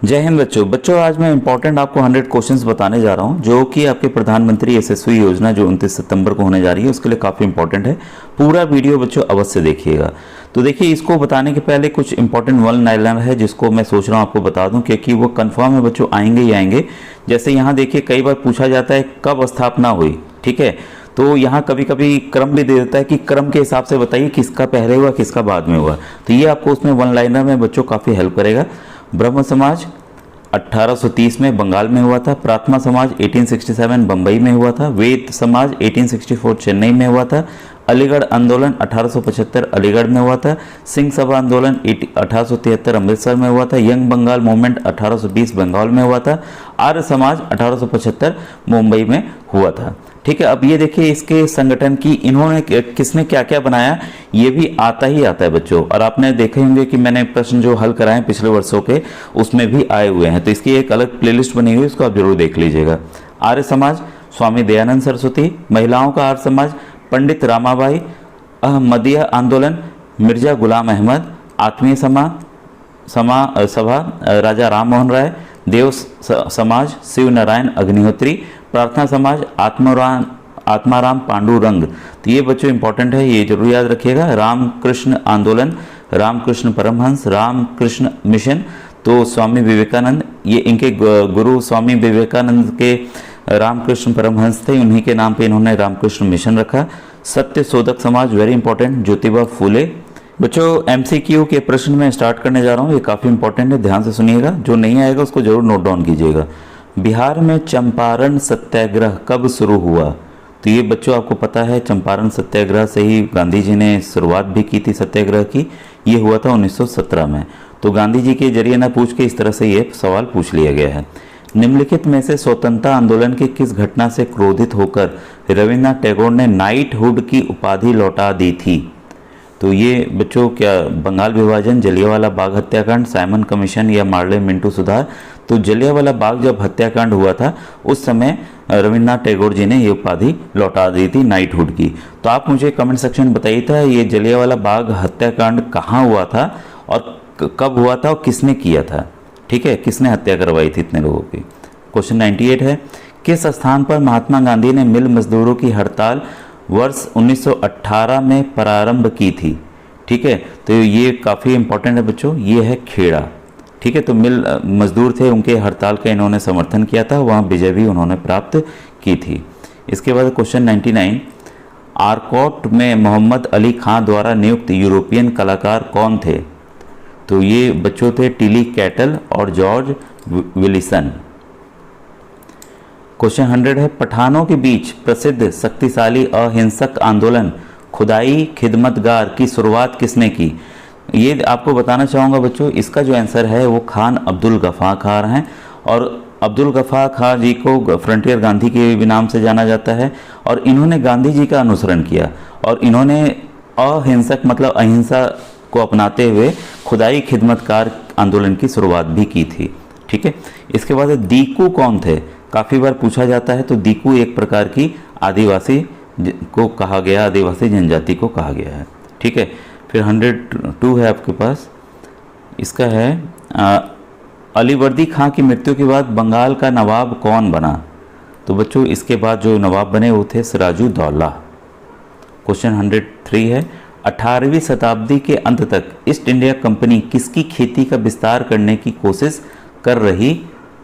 जय हिंद बच्चों आज मैं इंपॉर्टेंट आपको 100 क्वेश्चंस बताने जा रहा हूं जो कि आपके प्रधानमंत्री यशस्वी योजना जो 29 सितंबर को होने जा रही है उसके लिए काफ़ी इंपॉर्टेंट है। पूरा वीडियो बच्चों अवश्य देखिएगा। तो देखिए, इसको बताने के पहले कुछ इंपॉर्टेंट वन लाइनर है जिसको मैं सोच रहा हूँ आपको बता दूं, क्योंकि वो कन्फर्म है बच्चों, आएंगे ही आएंगे। जैसे यहाँ देखिए, कई बार पूछा जाता है कब स्थापना हुई, ठीक है, तो यहाँ कभी कभी क्रम भी दे देता है कि क्रम के हिसाब से बताइए किसका पहले हुआ किसका बाद में हुआ। तो ये आपको उसमें वन लाइनर में बच्चों काफ़ी हेल्प करेगा। ब्रह्म समाज 1830 में बंगाल में हुआ था। प्रार्थना समाज 1867 बम्बई में हुआ था। वेद समाज 1864 चेन्नई में हुआ था। अलीगढ़ आंदोलन 1875 अलीगढ़ में हुआ था। सिंह सभा आंदोलन 1873 अमृतसर में हुआ था। यंग बंगाल मूवमेंट 1820 बंगाल में हुआ था। आर्य समाज 1875 मुंबई में हुआ था। ठीक है, अब ये देखिए इसके संगठन की इन्होंने किसने क्या क्या बनाया, ये भी आता ही आता है बच्चों। और आपने देखे होंगे कि मैंने प्रश्न जो हल कराए पिछले वर्षों के उसमें भी आए हुए हैं, तो इसकी एक अलग प्लेलिस्ट बनी हुई है, इसको आप जरूर देख लीजिएगा। आर्य समाज स्वामी दयानंद सरस्वती। महिलाओं का आर्य समाज पंडित रामाबाई। अहमदिया आंदोलन मिर्जा गुलाम अहमद। आत्मीय सभा राजा राम मोहन राय। देव समाज शिव नारायण अग्निहोत्री। प्रार्थना समाज आत्माराम पांडुरंग। तो ये बच्चों इंपॉर्टेंट है, ये जरूर याद रखिएगा। रामकृष्ण आंदोलन रामकृष्ण परमहंस। रामकृष्ण मिशन तो स्वामी विवेकानंद, ये इनके गुरु स्वामी विवेकानंद के रामकृष्ण परमहंस थे, उन्हीं के नाम पे इन्होंने रामकृष्ण मिशन रखा। सत्य शोधक समाज वेरी इंपॉर्टेंट ज्योतिबा फूले। बच्चों एमसीक्यू के प्रश्न में स्टार्ट करने जा रहा हूँ, ये काफ़ी इंपॉर्टेंट है, ध्यान से सुनिएगा। जो नहीं आएगा उसको जरूर नोट डाउन कीजिएगा। बिहार में चंपारण सत्याग्रह कब शुरू हुआ? तो ये बच्चों आपको पता है, चंपारण सत्याग्रह से ही गांधी जी ने शुरुआत भी की थी सत्याग्रह की। ये हुआ था 1917 में। तो गांधी जी के जरिए ना पूछ के इस तरह से ये सवाल पूछ लिया गया है। निम्नलिखित में से स्वतंत्रता आंदोलन की किस घटना से क्रोधित होकर रविन्द्रनाथ टैगोर ने नाइटहुड की उपाधि लौटा दी थी? तो ये बच्चों क्या बंगाल विभाजन, जलियांवाला बाग हत्याकांड, साइमन कमीशन या मार्ले मिंटो सुधार? तो जलियांवाला बाग जब हत्याकांड हुआ था उस समय रविन्द्रनाथ टैगोर जी ने ये उपाधि लौटा दी थी नाइटहुड की। तो आप मुझे कमेंट सेक्शन में बताइए था ये जलियांवाला बाग हत्याकांड कहाँ हुआ था और कब हुआ था और किसने किया था? ठीक है, किसने हत्या करवाई थी इतने लोगों की? क्वेश्चन 98 है, किस स्थान पर महात्मा गांधी ने मिल मजदूरों की हड़ताल वर्ष 1918 में प्रारंभ की थी? ठीक है, तो ये काफ़ी इंपॉर्टेंट है बच्चों, ये है खेड़ा। ठीक है, तो मिल मजदूर थे, उनके हड़ताल का इन्होंने समर्थन किया था, वहाँ विजय भी उन्होंने प्राप्त की थी। इसके बाद क्वेश्चन 99, आरकोट में मोहम्मद अली खां द्वारा नियुक्त यूरोपियन कलाकार कौन थे? तो ये बच्चों थे टिली कैटल और जॉर्ज विलिसन। क्वेश्चन 100 है, पठानों के बीच प्रसिद्ध शक्तिशाली अहिंसक आंदोलन खुदाई खिदमतगार की शुरुआत किसने की? ये आपको बताना चाहूँगा बच्चों, इसका जो आंसर है वो खान अब्दुल गफ्फार खान हैं। और अब्दुल गफ्फार खान जी को फ्रंटियर गांधी के भी नाम से जाना जाता है। और इन्होंने गांधी जी का अनुसरण किया और इन्होंने अहिंसक मतलब अहिंसा को अपनाते हुए खुदाई खिदमतकार आंदोलन की शुरुआत भी की थी। ठीक है, इसके बाद दीकू कौन थे? काफ़ी बार पूछा जाता है। तो दीकू एक प्रकार की आदिवासी को कहा गया, आदिवासी जनजाति को कहा गया है। ठीक है, फिर 102 है आपके पास, इसका है अलीवर्दी खां की मृत्यु के बाद बंगाल का नवाब कौन बना? तो बच्चों इसके बाद जो नवाब बने वो थे सिराजुद्दौला। क्वेश्चन 103 है, 18वीं शताब्दी के अंत तक ईस्ट इंडिया कंपनी किसकी खेती का विस्तार करने की कोशिश कर रही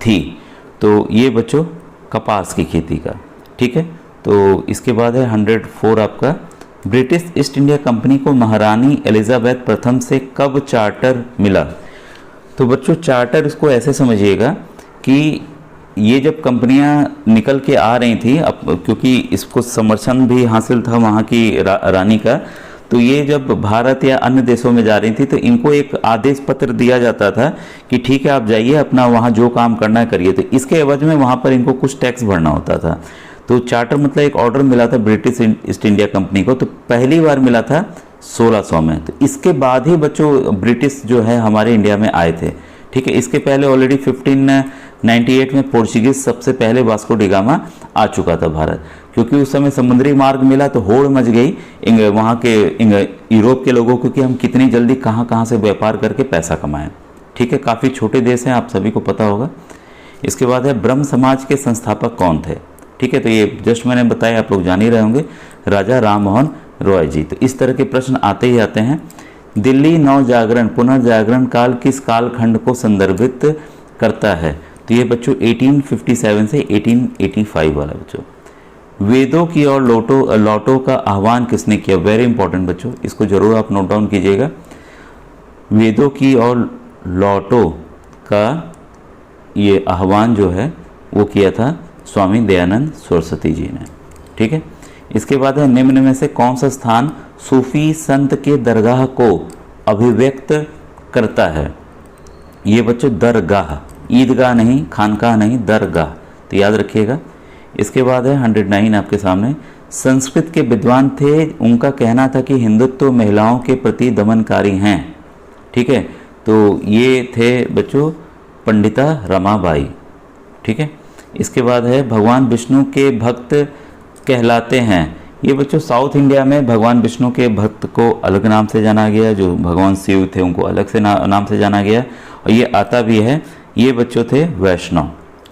थी? तो ये बच्चों कपास की खेती का। ठीक है, तो इसके बाद है 104 आपका, ब्रिटिश ईस्ट इंडिया कंपनी को महारानी एलिजाबेथ प्रथम से कब चार्टर मिला? तो बच्चों चार्टर इसको ऐसे समझिएगा कि ये जब कंपनियां निकल के आ रही थी, अब क्योंकि इसको समर्थन भी हासिल था वहाँ की रानी का, तो ये जब भारत या अन्य देशों में जा रही थी तो इनको एक आदेश पत्र दिया जाता था कि ठीक है आप जाइए अपना वहाँ जो काम करना है करिए। तो इसके एवज में वहाँ पर इनको कुछ टैक्स भरना होता था। तो चार्टर मतलब एक ऑर्डर मिला था ब्रिटिश ईस्ट इंडिया कंपनी को, तो पहली बार मिला था 1600 में। तो इसके बाद ही बच्चों ब्रिटिश जो है हमारे इंडिया में आए थे। ठीक है, इसके पहले ऑलरेडी 1598 में पोर्चुगीज सबसे पहले वास्को डी गामा आ चुका था भारत, क्योंकि उस समय समुद्री मार्ग मिला तो होड़ मच गई वहाँ के यूरोप के लोगों को कि हम कितनी जल्दी कहाँ कहाँ से व्यापार करके पैसा कमाएं। ठीक है, काफ़ी छोटे देश हैं, आप सभी को पता होगा। इसके बाद है ब्रह्म समाज के संस्थापक कौन थे? ठीक है, तो ये जस्ट मैंने बताया, आप लोग जान ही रहे होंगे, राजा राम मोहन रॉय जी। तो इस तरह के प्रश्न आते ही आते हैं। दिल्ली नवजागरण पुनर्जागरण काल किस कालखंड को संदर्भित करता है? तो ये बच्चों 1857 से 1885 वाला बच्चों। वेदों की ओर लौटो का आह्वान किसने किया? वेरी इंपॉर्टेंट बच्चों, इसको जरूर आप नोट डाउन कीजिएगा। वेदों की ओर लौटो का ये आह्वान जो है वो किया था स्वामी दयानंद सरस्वती जी ने। ठीक है, इसके बाद है निम्न में से कौन सा स्थान सूफी संत के दरगाह को अभिव्यक्त करता है? ये बच्चों दरगाह, ईदगाह नहीं, खानकाह नहीं, दरगाह, तो याद रखिएगा। इसके बाद है 109 आपके सामने। संस्कृत के विद्वान थे, उनका कहना था कि हिंदुत्व महिलाओं के प्रति दमनकारी हैं। ठीक है, तो ये थे बच्चों पंडिता रमाबाई। ठीक है, इसके बाद है भगवान विष्णु के भक्त कहलाते हैं। ये बच्चों साउथ इंडिया में भगवान विष्णु के भक्त को अलग नाम से जाना गया, जो भगवान शिव थे उनको अलग से नाम से जाना गया, और ये आता भी है, ये बच्चों थे वैष्णव।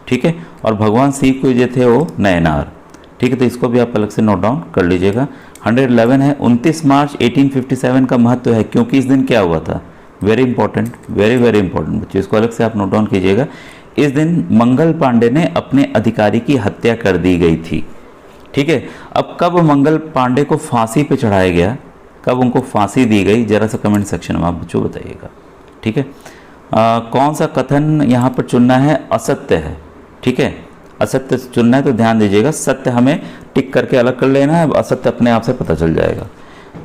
ठीक है, और भगवान शिव को जो थे वो नयनार। ठीक है, तो इसको भी आप अलग से नोट डाउन कर लीजिएगा। 111 है 29 मार्च 1857 का महत्व है क्योंकि इस दिन क्या हुआ था? वेरी इंपॉर्टेंट, वेरी इंपॉर्टेंट बच्चों, इसको अलग से आप नोट डाउन कीजिएगा। इस दिन मंगल पांडे ने अपने अधिकारी की हत्या कर दी गई थी। ठीक है, अब कब मंगल पांडे को फांसी पे चढ़ाया गया, कब उनको फांसी दी गई, जरा सा कमेंट सेक्शन में आप बच्चों बताइएगा। ठीक है, कौन सा कथन यहाँ पर चुनना है? असत्य है। ठीक है, असत्य चुनना है तो ध्यान दीजिएगा, सत्य हमें टिक करके अलग कर लेना है, असत्य अपने आप से पता चल जाएगा।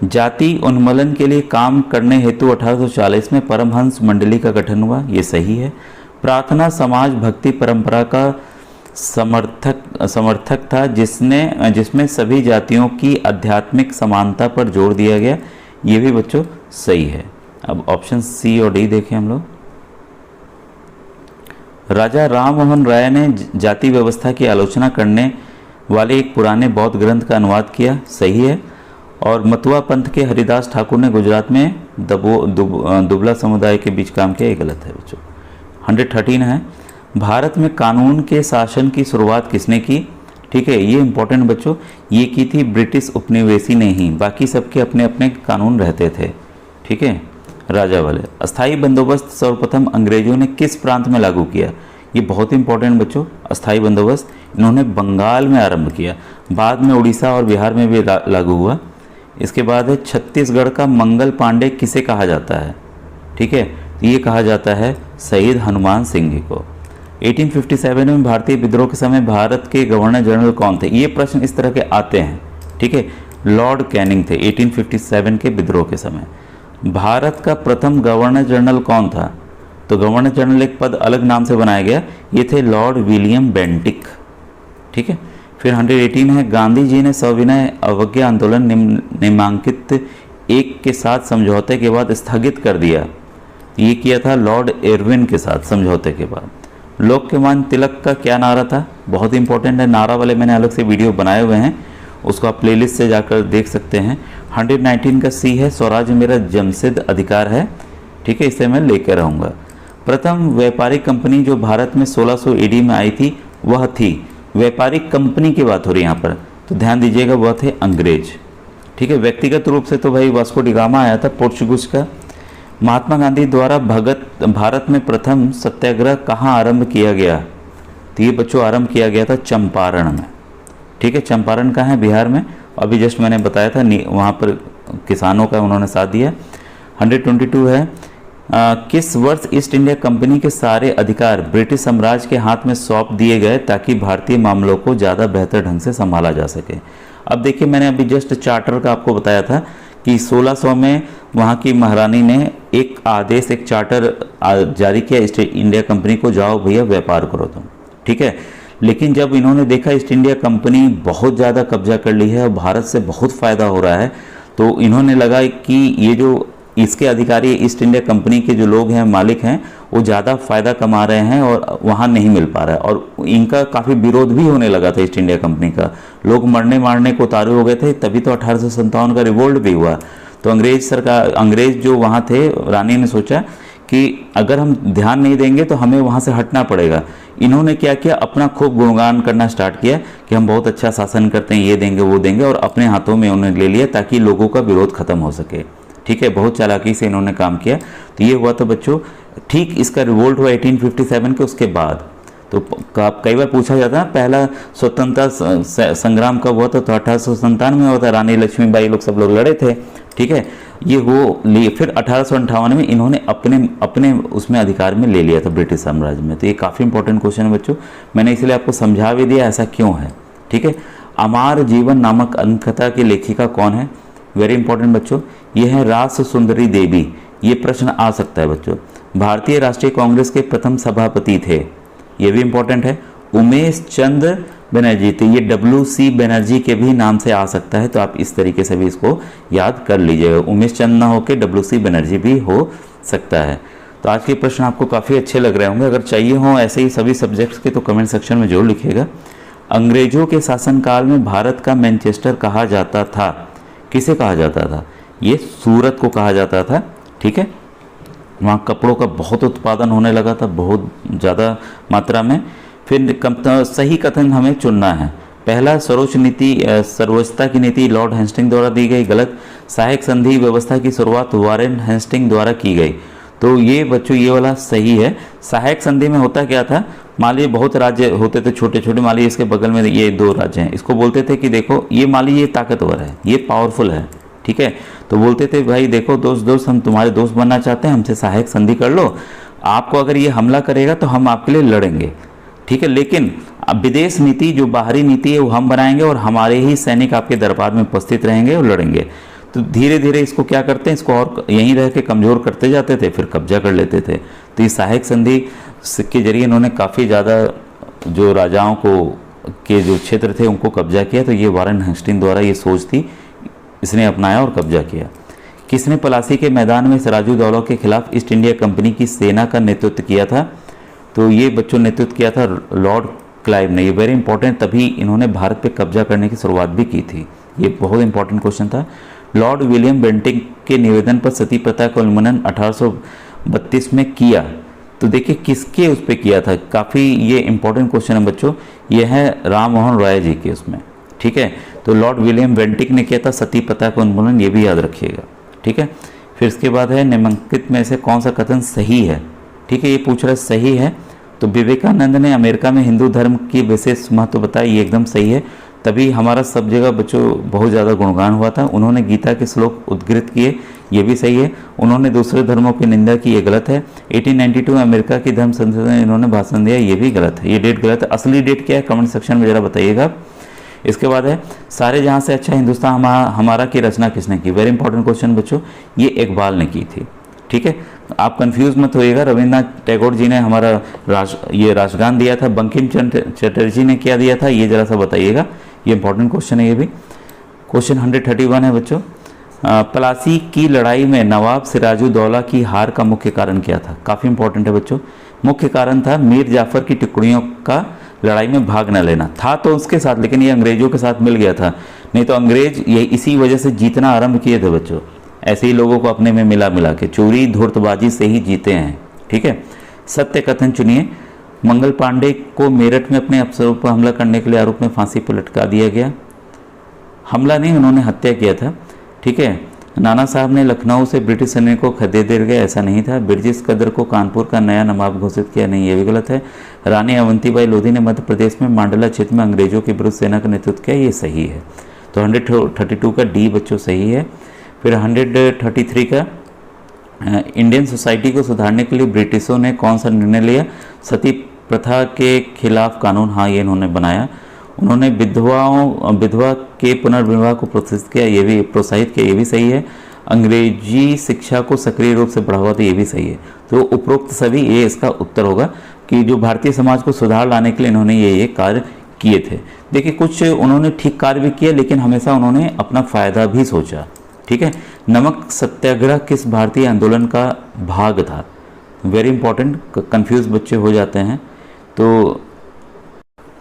जाति उन्मूलन के लिए काम करने हेतु 1840 में परमहंस मंडली का गठन हुआ, ये सही है। प्रार्थना समाज भक्ति परंपरा का समर्थक था जिसमें सभी जातियों की आध्यात्मिक समानता पर जोर दिया गया, ये भी बच्चों सही है। अब ऑप्शन सी और डी देखें हम लोग। राजा राम मोहन राय ने जाति व्यवस्था की आलोचना करने वाले एक पुराने बौद्ध ग्रंथ का अनुवाद किया, सही है। और मतुआ पंथ के हरिदास ठाकुर ने गुजरात में दुबला समुदाय के बीच काम किया, ये गलत है बच्चों। 113 है भारत में कानून के शासन की शुरुआत किसने की? ठीक है, ये इंपॉर्टेंट बच्चों, ये की थी ब्रिटिश उपनिवेशी ने ही, बाकी सबके अपने अपने कानून रहते थे। ठीक है, राजा वाले। अस्थाई बंदोबस्त सर्वप्रथम अंग्रेजों ने किस प्रांत में लागू किया? ये बहुत इंपॉर्टेंट बच्चों, अस्थाई बंदोबस्त इन्होंने बंगाल में आरंभ किया, बाद में उड़ीसा और बिहार में भी लागू हुआ। इसके बाद है छत्तीसगढ़ का मंगल पांडे किसे कहा जाता है? ठीक है, ये कहा जाता है शहीद हनुमान सिंह जी को। 1857 में भारतीय विद्रोह के समय भारत के गवर्नर जनरल कौन थे? ये प्रश्न इस तरह के आते हैं। ठीक है, लॉर्ड कैनिंग थे 1857 के विद्रोह के समय। भारत का प्रथम गवर्नर जनरल कौन था? तो गवर्नर जनरल एक पद अलग नाम से बनाया गया, ये थे लॉर्ड विलियम बेंटिक। ठीक है, फिर 118 है गांधी जी ने सविनय अवज्ञा आंदोलन निम्नांकित एक के साथ समझौते के बाद स्थगित कर दिया, ये किया था लॉर्ड इरविन के साथ समझौते के बाद। लोकमान्य तिलक का क्या नारा था? बहुत इंपॉर्टेंट है, नारा वाले मैंने अलग से वीडियो बनाए हुए हैं, उसको आप प्लेलिस्ट से जाकर देख सकते हैं। 119 का सी है स्वराज मेरा जमशेद अधिकार है। ठीक है, इसे मैं लेकर रहूँगा। प्रथम व्यापारिक कंपनी जो भारत में 1600 AD में आई थी वह थी, व्यापारिक कंपनी की बात हो रही है यहाँ पर, तो ध्यान दीजिएगा वह थे अंग्रेज। ठीक है, व्यक्तिगत रूप से तो भाई वास्को डी गामा आया था पोर्चुगीज का। महात्मा गांधी द्वारा भारत में प्रथम सत्याग्रह कहाँ आरंभ किया गया? तो ये बच्चों आरंभ किया गया था चंपारण में। ठीक है, चंपारण कहाँ है? बिहार में। अभी जस्ट मैंने बताया था वहाँ पर किसानों का उन्होंने साथ दिया। 122 है किस वर्ष ईस्ट इंडिया कंपनी के सारे अधिकार ब्रिटिश साम्राज्य के हाथ में सौंप दिए गए ताकि भारतीय मामलों को ज़्यादा बेहतर ढंग से संभाला जा सके? अब देखिए, मैंने अभी जस्ट चार्टर का आपको बताया था कि 1600 में वहाँ की महारानी ने एक आदेश, एक चार्टर जारी किया ईस्ट इंडिया कंपनी को, जाओ भैया व्यापार करो तुम। ठीक है, लेकिन जब इन्होंने देखा ईस्ट इंडिया कंपनी बहुत ज़्यादा कब्जा कर ली है और भारत से बहुत फ़ायदा हो रहा है, तो इन्होंने लगा कि ये जो इसके अधिकारी ईस्ट इंडिया कंपनी के जो लोग हैं, मालिक हैं, वो ज़्यादा फ़ायदा कमा रहे हैं और वहाँ नहीं मिल पा रहा है, और इनका काफ़ी विरोध भी होने लगा था ईस्ट इंडिया कंपनी का। लोग मरने मारने को उतारू हो गए थे, तभी तो 1857 का रिवोल्ट भी हुआ। तो अंग्रेज जो वहाँ थे, रानी ने सोचा कि अगर हम ध्यान नहीं देंगे तो हमें वहाँ से हटना पड़ेगा। इन्होंने क्या किया, अपना खूब गुणगान करना स्टार्ट किया कि हम बहुत अच्छा शासन करते हैं, ये देंगे वो देंगे, और अपने हाथों में उन्होंने ले लिया ताकि लोगों का विरोध खत्म हो सके। ठीक है, बहुत चालाकी से इन्होंने काम किया। तो ये हुआ था बच्चों, ठीक इसका रिवोल्ट हुआ 1857 के उसके बाद। तो कई बार पूछा जाता है पहला स्वतंत्रता संग्राम कब हुआ था, तो 1897 में हुआ था, रानी लक्ष्मीबाई लोग सब लोग लड़े थे। ठीक है, ये वो लिए फिर 1858 में इन्होंने अपने उसमें अधिकार में ले लिया था ब्रिटिश साम्राज्य में। तो ये काफ़ी इंपॉर्टेंट क्वेश्चन है बच्चों, मैंने इसलिए आपको समझा भी दिया ऐसा क्यों है। ठीक है, अमार जीवन नामक अंककथा की लेखिका कौन है, वेरी इंपॉर्टेंट बच्चों, ये है रास सुंदरी देवी। ये प्रश्न आ सकता है बच्चों। भारतीय राष्ट्रीय कांग्रेस के प्रथम सभापति थे, ये भी इंपॉर्टेंट है, उमेश चंद्र बनर्जी थे। ये WC बनर्जी के भी नाम से आ सकता है, तो आप इस तरीके से भी इसको याद कर लीजिएगा, उमेश चंद्र ना होकर WC बनर्जी भी हो सकता है। तो आज के प्रश्न आपको काफ़ी अच्छे लग रहे होंगे। अगर चाहिए हो ऐसे ही सभी सब्जेक्ट्स के तो कमेंट सेक्शन में जरूर लिखिएगा। अंग्रेजों के शासनकाल में भारत का मैनचेस्टर कहा जाता था, किसे कहा जाता था, ये सूरत को कहा जाता था। ठीक है, वहाँ कपड़ों का बहुत उत्पादन होने लगा था, बहुत ज़्यादा मात्रा में। फिर सही कथन हमें चुनना है। पहला, सर्वोच्चता की नीति लॉर्ड हेस्टिंग द्वारा दी गई, गलत। सहायक संधि व्यवस्था की शुरुआत वारेन हेस्टिंग द्वारा की गई, तो ये बच्चों ये वाला सही है। सहायक संधि में होता क्या था, मान लीजिए बहुत राज्य होते थे छोटे छोटे, मान लीजिए इसके बगल में ये 2 राज्य हैं, इसको बोलते थे कि देखो ये मान लीजिए ये ताकतवर है, ये पावरफुल है। ठीक है, तो बोलते थे भाई देखो दोस्त हम तुम्हारे दोस्त बनना चाहते हैं, हमसे सहायक संधि कर लो, आपको अगर ये हमला करेगा तो हम आपके लिए लड़ेंगे। ठीक है, लेकिन अब विदेश नीति जो बाहरी नीति है वो हम बनाएंगे और हमारे ही सैनिक आपके दरबार में उपस्थित रहेंगे और लड़ेंगे। तो धीरे धीरे इसको क्या करते हैं, इसको और यहीं रह के कमज़ोर करते जाते थे, फिर कब्जा कर लेते थे। तो ये सहायक संधि के जरिए इन्होंने काफ़ी ज़्यादा जो राजाओं को के जो क्षेत्र थे उनको कब्जा किया। तो ये वारेन हेस्टिंग द्वारा ये सोच थी, इसने अपनाया और कब्जा किया। किसने प्लासी के मैदान में सिराजुद्दौला के खिलाफ ईस्ट इंडिया कंपनी की सेना का नेतृत्व किया था, तो ये बच्चों नेतृत्व किया था लॉर्ड क्लाइव ने। ये वेरी इंपॉर्टेंट, तभी इन्होंने भारत पे कब्जा करने की शुरुआत भी की थी, ये बहुत इंपॉर्टेंट क्वेश्चन था। लॉर्ड विलियम बेंटिंक के निवेदन पर सती प्रथा का उल्लंघन 1832 में किया, तो देखिए किसके उस पर किया था, काफ़ी ये इंपॉर्टेंट क्वेश्चन है बच्चों, ये है राम मोहन रॉय जी के उसमें। ठीक है, तो लॉर्ड विलियम बेंटिक ने किया था सती प्रथा का उन्मूलन, ये भी याद रखिएगा। ठीक है, फिर इसके बाद है निम्नलिखित में से कौन सा कथन सही है। ठीक है, ये पूछ रहा है सही है, तो विवेकानंद ने अमेरिका में हिंदू धर्म की विशेष महत्व बताई, ये एकदम सही है, तभी हमारा सब जगह बच्चों बहुत ज़्यादा गुणगान हुआ था। उन्होंने गीता के श्लोक उद्धृत किए, ये भी सही है। उन्होंने दूसरे धर्मों की निंदा की, ये गलत है। 1892 अमेरिका की धर्म संसद में इन्होंने भाषण दिया, ये भी गलत है, ये डेट गलत है। असली डेट क्या है कमेंट सेक्शन में ज़रा बताइएगा। इसके बाद है सारे जहाँ से अच्छा हिंदुस्तान हमारा की रचना किसने की, वेरी इंपॉर्टेंट क्वेश्चन बच्चों, ये इकबाल ने की थी। ठीक है, आप कंफ्यूज मत होइएगा, रविन्द्रनाथ टैगोर जी ने हमारा ये राष्ट्रगान दिया था, बंकिम चंद्र चटर्जी ने क्या दिया था, ये जरा सा बताइएगा, ये इंपॉर्टेंट क्वेश्चन है। ये भी क्वेश्चन 131 है बच्चों। प्लासी की लड़ाई में नवाब सिराजुद्दौला की हार का मुख्य कारण क्या था, काफ़ी इंपॉर्टेंट है बच्चों। मुख्य कारण था मीर जाफर की टुकड़ियों का लड़ाई में भाग न लेना, था तो उसके साथ, लेकिन ये अंग्रेजों के साथ मिल गया था, नहीं तो अंग्रेज ये इसी वजह से जीतना आरंभ किए थे बच्चों। ऐसे ही लोगों को अपने में मिला के चोरी धूर्तबाजी से ही जीते हैं। ठीक है, सत्य कथन चुनिए। मंगल पांडे को मेरठ में अपने अफसरों पर हमला करने के लिए आरोप में फांसी पर लटका दिया गया, हमला नहीं उन्होंने हत्या किया था। ठीक है, नाना साहब ने लखनऊ से ब्रिटिश सैनिक को खदेड़ दिया गया, ऐसा नहीं था। ब्रिटिश कदर को कानपुर का नया नवाब घोषित किया, नहीं, ये भी गलत है। रानी अवंतीबाई लोधी ने मध्य प्रदेश में मांडला क्षेत्र में अंग्रेजों के विरुद्ध सेना का नेतृत्व किया, ये सही है। तो 132 का डी बच्चों सही है। फिर 133 का इंडियन सोसाइटी को सुधारने के लिए ब्रिटिशों ने कौन सा निर्णय लिया, सती प्रथा के खिलाफ कानून, हाँ ये इन्होंने बनाया। उन्होंने विधवा के पुनर्विवाह को प्रोत्साहित किया, ये भी सही है। अंग्रेजी शिक्षा को सक्रिय रूप से बढ़ावा दिया, ये भी सही है। तो उपरोक्त सभी ये इसका उत्तर होगा कि जो भारतीय समाज को सुधार लाने के लिए इन्होंने ये कार्य किए थे। देखिए कुछ उन्होंने ठीक कार्य भी किए, लेकिन हमेशा उन्होंने अपना फ़ायदा भी सोचा। ठीक है, नमक सत्याग्रह किस भारतीय आंदोलन का भाग था, वेरी इंपॉर्टेंट, कंफ्यूज बच्चे हो जाते हैं। तो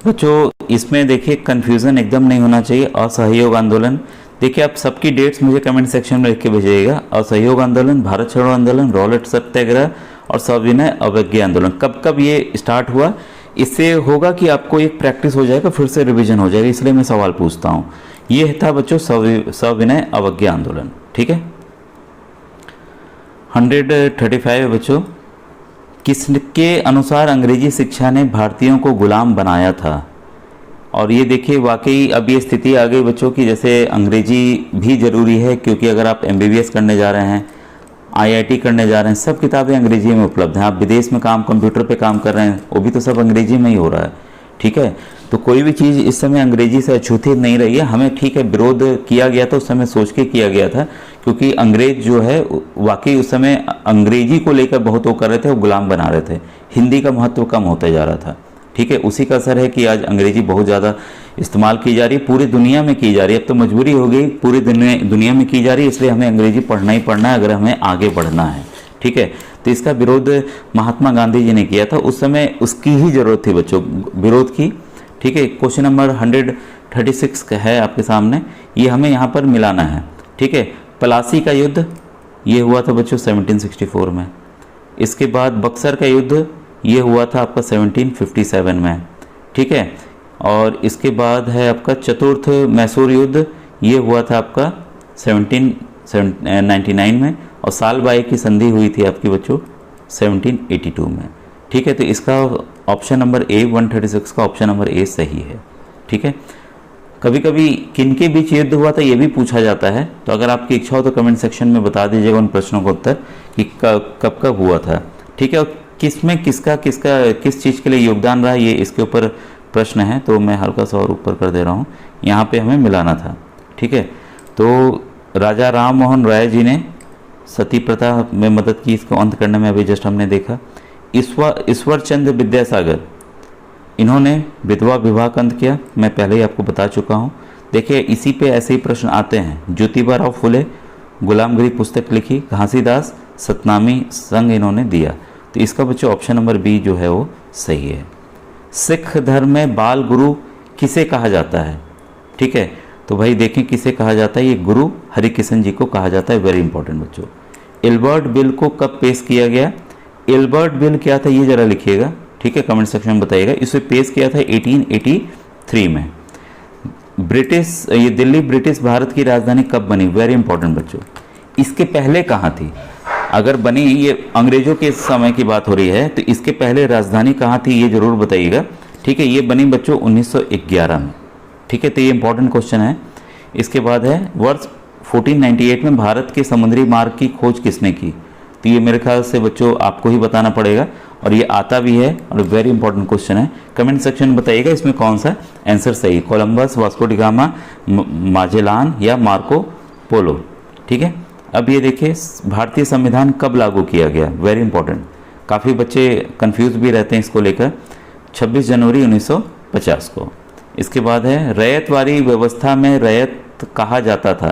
बच्चों इसमें देखिए कंफ्यूजन एकदम नहीं होना चाहिए। असहयोग आंदोलन, देखिए आप सबकी डेट्स मुझे कमेंट सेक्शन में लिख के भेजिएगा। असहयोग आंदोलन, भारत छोड़ो आंदोलन, रॉलेट सत्याग्रह और सविनय अवज्ञा आंदोलन कब कब ये स्टार्ट हुआ, इससे होगा कि आपको एक प्रैक्टिस हो जाएगा, फिर से रिवीजन हो जाएगा, इसलिए मैं सवाल पूछता हूँ। ये था बच्चों सविनय अवज्ञा आंदोलन। ठीक है, 135 बच्चों, किसके अनुसार अंग्रेजी शिक्षा ने भारतीयों को गुलाम बनाया था। और ये देखिए वाकई अब ये स्थिति आ गई बच्चों की जैसे अंग्रेजी भी ज़रूरी है, क्योंकि अगर आप MBBS करने जा रहे हैं, IIT करने जा रहे हैं, सब किताबें अंग्रेजी में उपलब्ध हैं। आप विदेश में काम, कंप्यूटर पे काम कर रहे हैं, वो भी तो सब अंग्रेजी में ही हो रहा है। ठीक है, तो कोई भी चीज़ इस समय अंग्रेजी से अछूती नहीं रही है। हमें ठीक है विरोध किया गया था, उस समय सोच के किया गया था, क्योंकि अंग्रेज जो है वाकई उस समय अंग्रेजी को लेकर बहुत वो कर रहे थे, वो गुलाम बना रहे थे, हिंदी का महत्व कम होता जा रहा था। ठीक है, उसी का असर है कि आज अंग्रेजी बहुत ज़्यादा इस्तेमाल की जा रही है, पूरी दुनिया में की जा रही है। अब तो मजबूरी हो गई, पूरी दुनिया में की जा रही है, इसलिए हमें अंग्रेजी पढ़ना ही पढ़ना है अगर हमें आगे बढ़ना है। ठीक है, तो इसका विरोध महात्मा गांधी जी ने किया था, उस समय उसकी ही ज़रूरत थी बच्चों, विरोध की। ठीक है, क्वेश्चन नंबर 136 है आपके सामने, ये हमें यहाँ पर मिलाना है। ठीक है, प्लासी का युद्ध ये हुआ था बच्चों 1764 में। इसके बाद बक्सर का युद्ध ये हुआ था आपका 1757 में। ठीक है, और इसके बाद है आपका चतुर्थ मैसूर युद्ध, ये हुआ था आपका 1799 में, और सालबाई की संधि हुई थी आपकी बच्चों 1782 में। ठीक है, तो इसका ऑप्शन नंबर ए 136 का ऑप्शन नंबर ए सही है। ठीक है, कभी कभी किनके बीच युद्ध हुआ था ये भी पूछा जाता है, तो अगर आपकी इच्छा हो तो कमेंट सेक्शन में बता दीजिएगा उन प्रश्नों का उत्तर कि कब कब हुआ था। ठीक है, और किसमें किसका किस चीज़ के लिए योगदान रहा, ये इसके ऊपर प्रश्न है, तो मैं हल्का सा और ऊपर कर दे रहा हूँ, यहाँ पे हमें मिलाना था। ठीक है, तो राजा राम मोहन राय जी ने सती प्रथा में मदद की, इसको अंत करने में अभी जस्ट हमने देखा। ईश्वर चंद्र विद्यासागर, इन्होंने विधवा विवाह का अंत किया, मैं पहले ही आपको बता चुका हूँ। देखिए इसी पे ऐसे ही प्रश्न आते हैं। ज्योतिबा राव फुले, गुलामगिरी पुस्तक लिखी, घासीदास सतनामी संघ इन्होंने दिया, तो इसका बच्चों ऑप्शन नंबर बी जो है वो सही है। सिख धर्म में बाल गुरु किसे कहा जाता है। ठीक है, तो भाई देखें किसे कहा जाता है, ये गुरु हरिकिशन जी को कहा जाता है। वेरी इंपॉर्टेंट बच्चों। एल्बर्ट बिल को कब पेश किया गया, एल्बर्ट बिल क्या था ये जरा लिखिएगा। ठीक है, कमेंट सेक्शन में बताइएगा। इसे पेश किया था 1883 में। ब्रिटिश, ये दिल्ली ब्रिटिश भारत की राजधानी कब बनी, वेरी इंपॉर्टेंट बच्चों। इसके पहले कहाँ थी, अगर बनी, ये अंग्रेजों के समय की बात हो रही है, तो इसके पहले राजधानी कहाँ थी ये जरूर बताइएगा। ठीक है, ये बनी बच्चों 1911 में। ठीक है, तो ये इंपॉर्टेंट क्वेश्चन है। इसके बाद है वर्ष 1498 में भारत के समुद्री मार्ग की खोज किसने की, तो ये मेरे ख्याल से बच्चों आपको ही बताना पड़ेगा, और ये आता भी है और वेरी इंपॉर्टेंट क्वेश्चन है। कमेंट सेक्शन में बताइएगा इसमें कौन सा आंसर सही, कोलंबस, वास्को डी गामा, माजेलान या मार्को पोलो। ठीक है, अब ये देखिए भारतीय संविधान कब लागू किया गया, वेरी इंपॉर्टेंट, काफ़ी बच्चे कंफ्यूज भी रहते हैं इसको लेकर, 26 जनवरी 1950 को। इसके बाद है रैयतवारी व्यवस्था में रैयत कहा जाता था,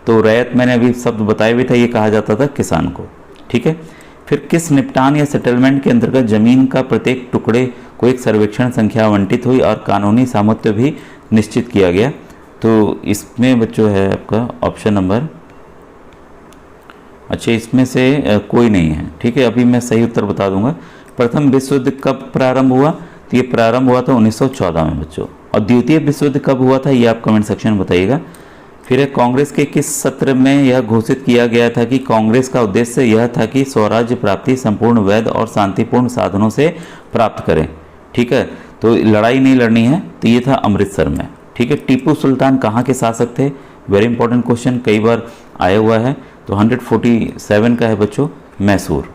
तो रैयत मैंने अभी शब्द बताया भी था, ये कहा जाता था किसान को। ठीक है, फिर किस निपटान या सेटलमेंट के अंतर्गत जमीन का प्रत्येक टुकड़े को एक सर्वेक्षण संख्या आवंटित हुई और कानूनी सामर्थ्य भी निश्चित किया गया, तो इसमें बच्चों है आपका ऑप्शन नंबर, अच्छा इसमें से कोई नहीं है। ठीक है, अभी मैं सही उत्तर बता दूंगा। प्रथम विश्व युद्ध कब प्रारंभ हुआ, तो ये प्रारंभ हुआ था 1914 में बच्चों। और द्वितीय विश्व युद्ध कब हुआ था ये आप कमेंट सेक्शन में बताइएगा। फिर है कांग्रेस के किस सत्र में यह घोषित किया गया था कि कांग्रेस का उद्देश्य यह था कि स्वराज्य प्राप्ति संपूर्ण वैध और शांतिपूर्ण साधनों से प्राप्त करें। ठीक है, तो लड़ाई नहीं लड़नी है, तो ये था अमृतसर में। ठीक है, टीपू सुल्तान कहाँ के शासक थे, वेरी इंपॉर्टेंट क्वेश्चन, कई बार आया हुआ है, तो 147 का है बच्चों मैसूर।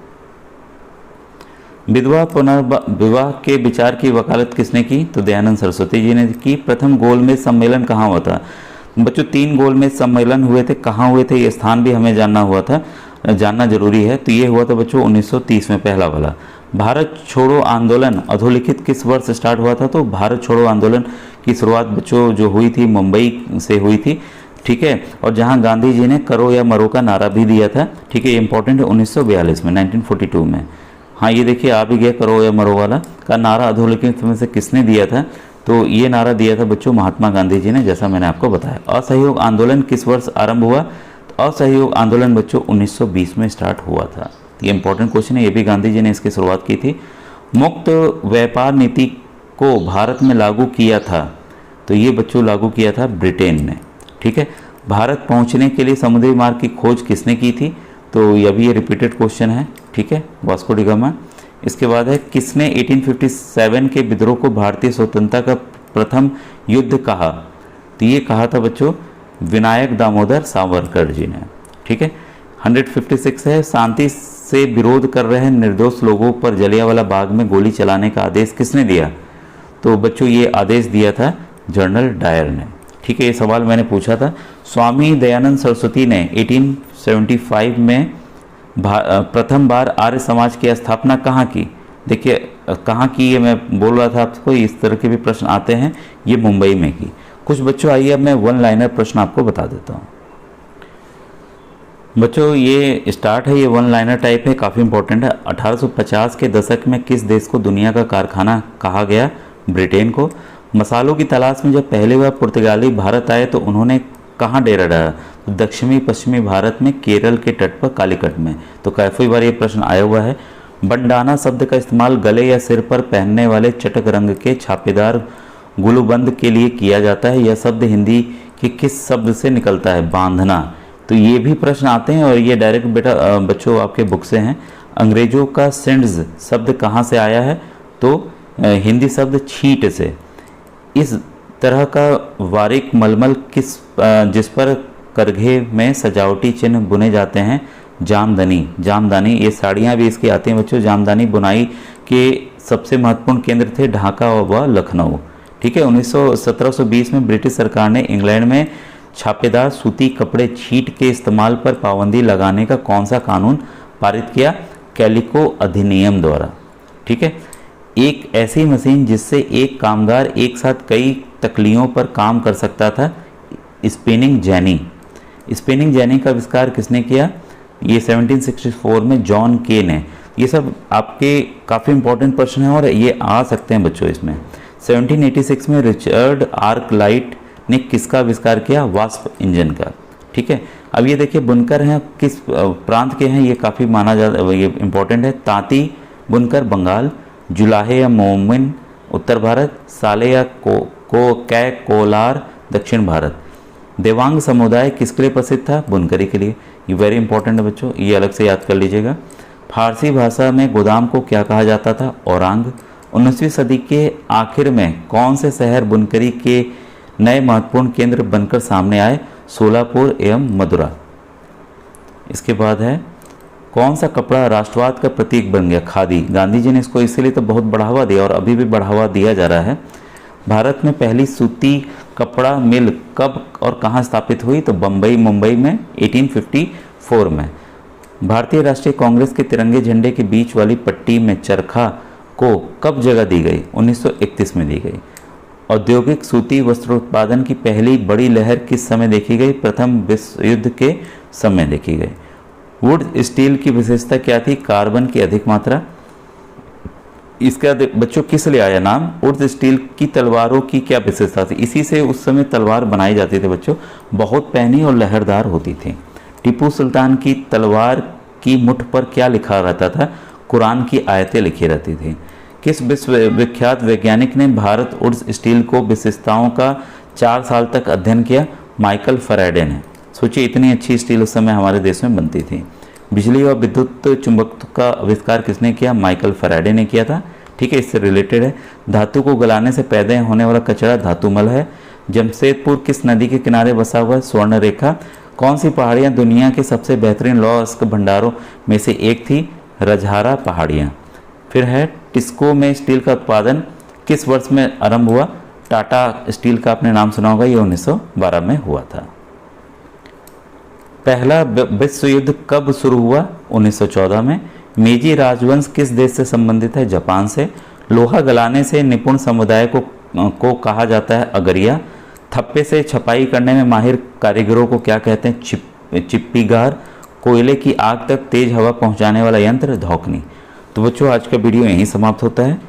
विधवा पुनर्विवाह के विचार की वकालत किसने की, तो दयानंद सरस्वती जी ने की। प्रथम गोलमेज सम्मेलन कहाँ हुआ था बच्चों, 3 गोलमेज सम्मेलन हुए थे, कहाँ हुए थे ये स्थान भी हमें जानना जरूरी है, तो ये हुआ था बच्चों 1930 में पहला वाला। भारत छोड़ो आंदोलन अधोलिखित किस वर्ष स्टार्ट हुआ था, तो भारत छोड़ो आंदोलन की शुरुआत बच्चों जो हुई थी मुंबई से हुई थी। ठीक है, और जहां गांधी जी ने करो या मरो का नारा भी दिया था। ठीक है, ये इंपॉर्टेंट है 1942 में, 1942 में। हाँ ये देखिए आ भी गया, करो या मरो वाला का नारा अधोलिखित में से किसने दिया था, तो ये नारा दिया था बच्चों महात्मा गांधी जी ने, जैसा मैंने आपको बताया। असहयोग आंदोलन किस वर्ष आरंभ हुआ, तो असहयोग आंदोलन बच्चों 1920 में स्टार्ट हुआ था। तो ये इंपॉर्टेंट क्वेश्चन है, ये भी गांधी जी ने इसकी शुरुआत की थी। मुक्त व्यापार नीति को भारत में लागू किया था, तो ये बच्चों लागू किया था ब्रिटेन ने। ठीक है, भारत पहुंचने के लिए समुद्री मार्ग की खोज किसने की थी, तो यह भी ये रिपीटेड क्वेश्चन है। ठीक है, वास्को डी गामा। इसके बाद है किसने 1857 के विद्रोह को भारतीय स्वतंत्रता का प्रथम युद्ध कहा, तो ये कहा था बच्चों विनायक दामोदर सावरकर जी ने। ठीक है, 156 है शांति से विरोध कर रहे निर्दोष लोगों पर जलियांवाला बाग में गोली चलाने का आदेश किसने दिया, तो बच्चों ये आदेश दिया था जनरल डायर ने। ठीक है, ये सवाल मैंने पूछा था। स्वामी दयानंद सरस्वती ने 1875 में प्रथम बार आर्य समाज की स्थापना कहाँ की, देखिए कहाँ की ये मैं बोल रहा था आपको, इस तरह के भी प्रश्न आते हैं, ये मुंबई में की। कुछ बच्चों आइए अब मैं वन लाइनर प्रश्न आपको बता देता हूँ। बच्चों ये स्टार्ट है, ये वन लाइनर टाइप है, काफ़ी इंपॉर्टेंट है। 1850 के दशक में किस देश को दुनिया का कारखाना कहा गया, ब्रिटेन को। मसालों की तलाश में जब पहली बार पुर्तगाली भारत आए तो उन्होंने कहाँ डेरा डाला, तो दक्षिणी पश्चिमी भारत में केरल के तट पर कालीकट में। तो काफ़ी बार ये प्रश्न आया हुआ है। बंडाना शब्द का इस्तेमाल गले या सिर पर पहनने वाले चटक रंग के छापेदार गुलूबंद के लिए किया जाता है। यह शब्द हिंदी के किस शब्द से निकलता है, बांधना। तो ये भी प्रश्न आते हैं और ये डायरेक्ट बेटा बच्चों आपके बुक से हैं। अंग्रेजों का सिंड्स शब्द कहाँ से आया है, तो हिंदी शब्द छींट से। इस तरह का वारिक मलमल जिस पर करघे में सजावटी चिन्ह बुने जाते हैं, जामदानी। जामदानी ये साड़ियाँ भी इसकी आती हैं बच्चों। जामदानी बुनाई के सबसे महत्वपूर्ण केंद्र थे ढाका व लखनऊ। ठीक है, 1720 में ब्रिटिश सरकार ने इंग्लैंड में छापेदार सूती कपड़े छींट के इस्तेमाल पर पाबंदी लगाने का कौन सा कानून पारित किया, कैलिको अधिनियम द्वारा। ठीक है, एक ऐसी मशीन जिससे एक कामगार एक साथ कई तकलियों पर काम कर सकता था, स्पिनिंग जेनी। स्पिनिंग जेनी का आविष्कार किसने किया, ये 1764 में जॉन के ने। ये सब आपके काफ़ी इंपॉर्टेंट प्रश्न हैं और ये आ सकते हैं बच्चों इसमें। 1786 में रिचर्ड आर्कलाइट ने किसका आविष्कार किया, वास्प इंजन का। ठीक है, अब ये देखिए बुनकर हैं, किस प्रांत के हैं, ये काफ़ी माना जाता, ये इंपॉर्टेंट है। तांती बुनकर बंगाल, जुलाहे या मोमिन उत्तर भारत, साले या कोलार दक्षिण भारत। देवांग समुदाय किसके लिए प्रसिद्ध था, बुनकरी के लिए। ये वेरी इंपॉर्टेंट है बच्चों, ये अलग से याद कर लीजिएगा। फारसी भाषा में गोदाम को क्या कहा जाता था, औरंग। 19वीं सदी के आखिर में कौन से शहर बुनकरी के नए महत्वपूर्ण केंद्र बनकर सामने आए, सोलापुर एवं मदुरा। इसके बाद है कौन सा कपड़ा राष्ट्रवाद का प्रतीक बन गया, खादी। गांधी जी ने इसको इसलिए तो बहुत बढ़ावा दिया और अभी भी बढ़ावा दिया जा रहा है। भारत में पहली सूती कपड़ा मिल कब और कहाँ स्थापित हुई, तो मुंबई में 1854 में। भारतीय राष्ट्रीय कांग्रेस के तिरंगे झंडे के बीच वाली पट्टी में चरखा को कब जगह दी गई, 1931 में दी गई। औद्योगिक सूती वस्त्रोत्पादन की पहली बड़ी लहर किस समय देखी गई, प्रथम विश्व युद्ध के समय देखी गई। वुड स्टील की विशेषता क्या थी, कार्बन की अधिक मात्रा। इसका बच्चों किस लिए आया नाम, वुड स्टील की तलवारों की क्या विशेषता थी, इसी से उस समय तलवार बनाई जाती थी बच्चों, बहुत पैनी और लहरदार होती थी। टीपू सुल्तान की तलवार की मुठ पर क्या लिखा रहता था, कुरान की आयतें लिखी रहती थी। किस विश्वविख्यात वैज्ञानिक ने भारत वुड स्टील को विशेषताओं का 4 साल तक अध्ययन किया, माइकल फैराडे ने। सोचिए इतनी अच्छी स्टील उस समय हमारे देश में बनती थी। बिजली और विद्युत चुंबकत्व का आविष्कार किसने किया, माइकल फैराडे ने किया था। ठीक है, इससे रिलेटेड है। धातु को गलाने से पैदा होने वाला कचरा धातुमल है। जमशेदपुर किस नदी के किनारे बसा हुआ है, स्वर्ण रेखा। कौन सी पहाड़ियाँ दुनिया के सबसे बेहतरीन लौह अयस्क भंडारों में से एक थी, रजहारा पहाड़ियाँ। फिर है टिस्को में स्टील का उत्पादन किस वर्ष में आरंभ हुआ, टाटा स्टील का आपने नाम सुना होगा, ये 1912 में हुआ था। पहला विश्व युद्ध कब शुरू हुआ, 1914 में। मेजी राजवंश किस देश से संबंधित है, जापान से। लोहा गलाने से निपुण समुदाय को कहा जाता है अगरिया। थप्पे से छपाई करने में माहिर कारीगरों को क्या कहते हैं, चिप्पीगार। कोयले की आग तक तेज हवा पहुंचाने वाला यंत्र, धौकनी। तो बच्चों आज का वीडियो यहीं समाप्त होता है।